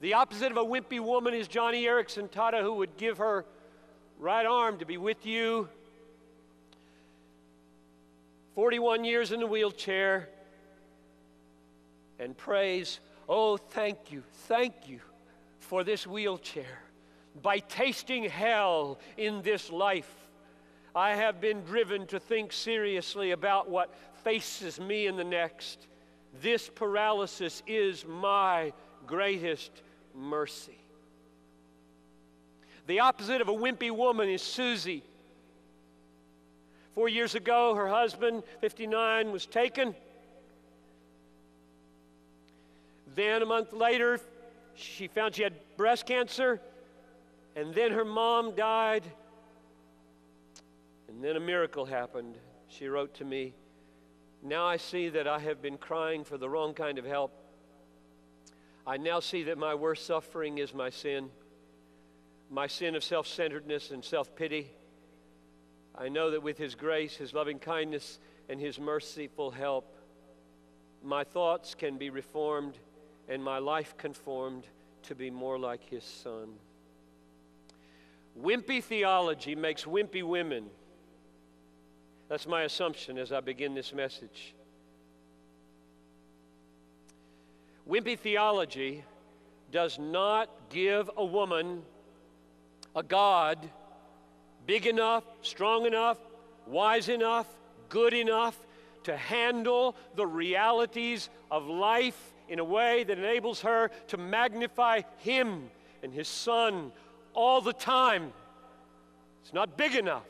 The opposite of a wimpy woman is Johnny Erickson Tata, who would give her right arm to be with you. 41 years in a wheelchair, and prays, oh, thank you for this wheelchair. By tasting hell in this life, I have been driven to think seriously about what faces me in the next. This paralysis is my greatest mercy. The opposite of a wimpy woman is Susie. 4 years ago, her husband, 59, was taken. Then a month later, she found she had breast cancer. And then her mom died. And then a miracle happened. She wrote to me, now I see that I have been crying for the wrong kind of help. I now see that my worst suffering is my sin of self-centeredness and self-pity. I know that with His grace, His loving kindness, and His merciful help, my thoughts can be reformed and my life conformed to be more like His Son. Wimpy theology makes wimpy women. That's my assumption as I begin this message. Wimpy theology does not give a woman a God big enough, strong enough, wise enough, good enough to handle the realities of life in a way that enables her to magnify Him and His Son all the time. It's not big enough.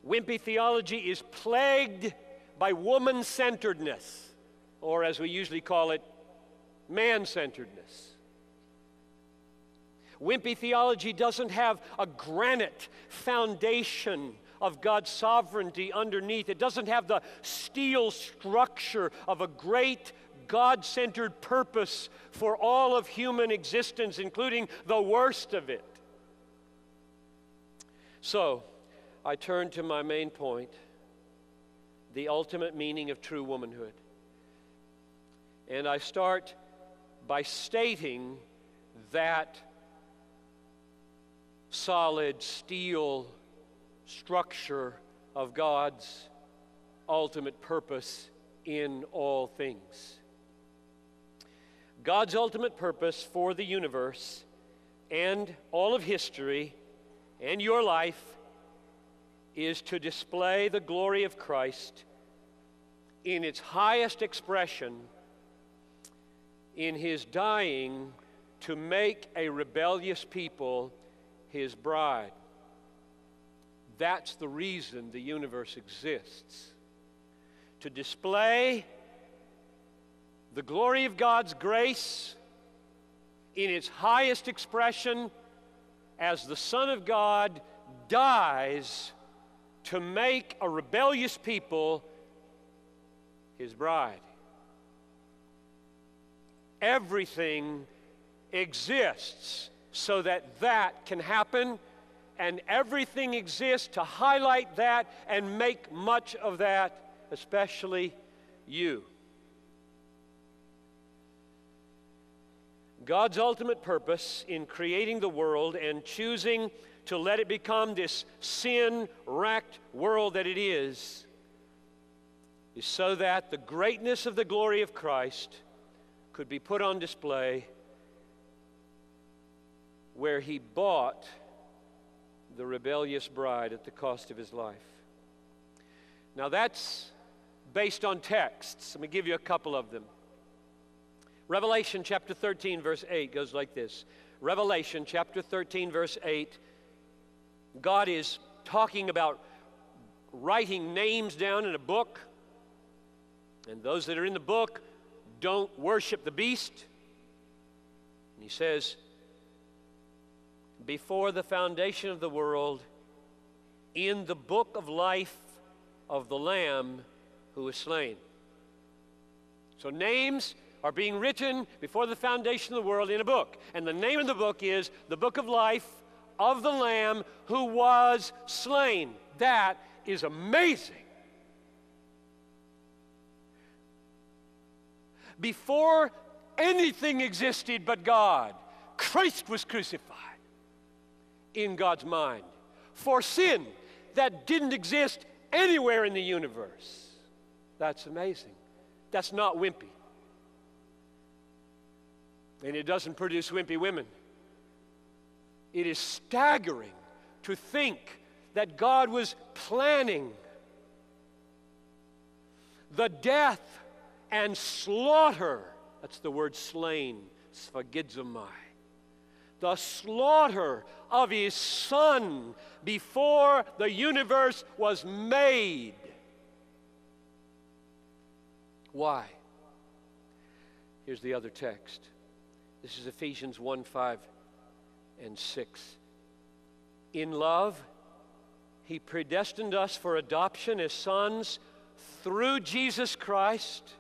Wimpy theology is plagued by woman-centeredness, or as we usually call it, man-centeredness. Wimpy theology doesn't have a granite foundation of God's sovereignty underneath. It doesn't have the steel structure of a great God-centered purpose for all of human existence, including the worst of it. So, I turn to my main point, the ultimate meaning of true womanhood. And I start by stating that solid steel structure of God's ultimate purpose in all things. God's ultimate purpose for the universe and all of history and your life is to display the glory of Christ in its highest expression in His dying to make a rebellious people His bride. That's the reason the universe exists. To display the glory of God's grace in its highest expression as the Son of God dies to make a rebellious people His bride. Everything exists so that that can happen, and everything exists to highlight that and make much of that, especially you. God's ultimate purpose in creating the world and choosing to let it become this sin-racked world that it is so that the greatness of the glory of Christ could be put on display where He bought the rebellious bride at the cost of His life. Now that's based on texts. Let me give you a couple of them. Revelation chapter 13 verse 8 goes like this. Revelation chapter 13 verse 8, God is talking about writing names down in a book, and those that are in the book don't worship the beast. And He says, before the foundation of the world, in the book of life of the Lamb who was slain. So names are being written before the foundation of the world in a book. And the name of the book is the book of life of the Lamb who was slain. That is amazing. Before anything existed but God, Christ was crucified in God's mind for sin that didn't exist anywhere in the universe. That's amazing. That's not wimpy. And it doesn't produce wimpy women. It is staggering to think that God was planning the death and slaughter, that's the word slain, sphagizomai, the slaughter of his Son before the universe was made. Why? Here's the other text. This is Ephesians 1:5 and 6. In love, he predestined us for adoption as sons through Jesus Christ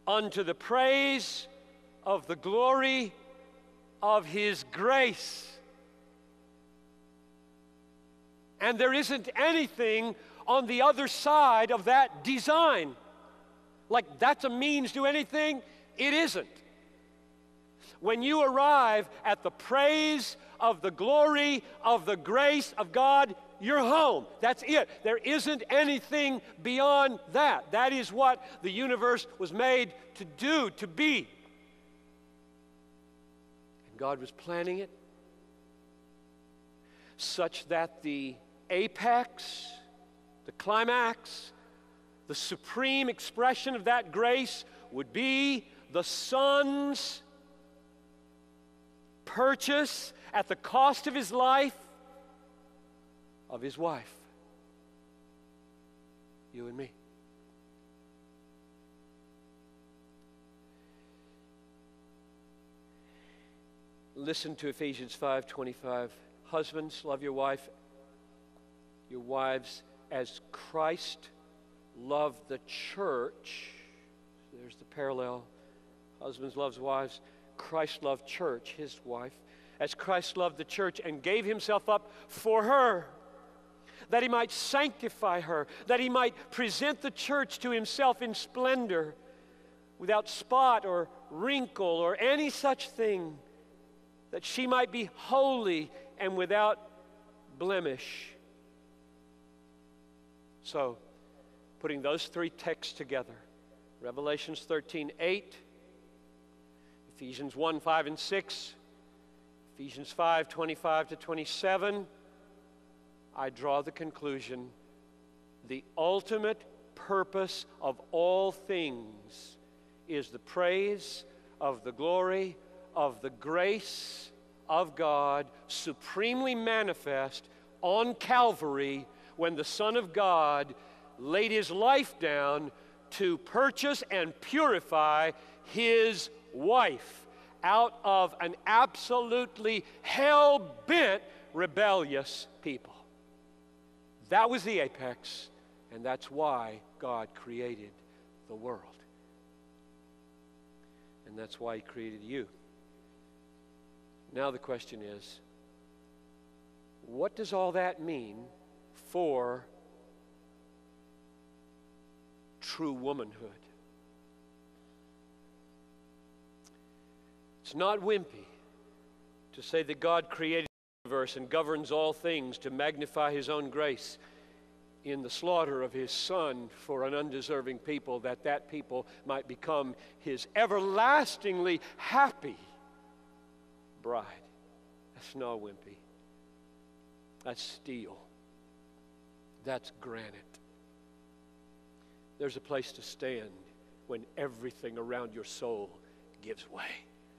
unto the praise of the glory of his grace. And there isn't anything on the other side of that design. Like that's a means to anything. It isn't. When you arrive at the praise of the glory of the grace of God, you're home. That's it. There isn't anything beyond that. That is what the universe was made to do, to be. And God was planning it such that the apex, the climax, the supreme expression of that grace would be the Son's purchase at the cost of his life of his wife, you and me. Listen to Ephesians 5:25. Husbands, love your wives as Christ loved the church. There's the parallel. Husbands loves wives. Christ loved church, his wife, as Christ loved the church and gave himself up for her, that he might sanctify her, that he might present the church to himself in splendor, without spot or wrinkle or any such thing, that she might be holy and without blemish. So, putting those three texts together, Revelations 13:8, Ephesians 1:5 and 6, Ephesians 5:25 to 27, I draw the conclusion: the ultimate purpose of all things is the praise of the glory of the grace of God supremely manifest on Calvary when the Son of God laid his life down to purchase and purify his wife out of an absolutely hell-bent rebellious people. That was the apex, and that's why God created the world. And that's why he created you. Now the question is, what does all that mean for true womanhood? It's not wimpy to say that God created the universe and governs all things to magnify his own grace in the slaughter of his Son for an undeserving people, that people might become his everlastingly happy bride. That's not wimpy. That's steel. That's granite. There's a place to stand when everything around your soul gives way.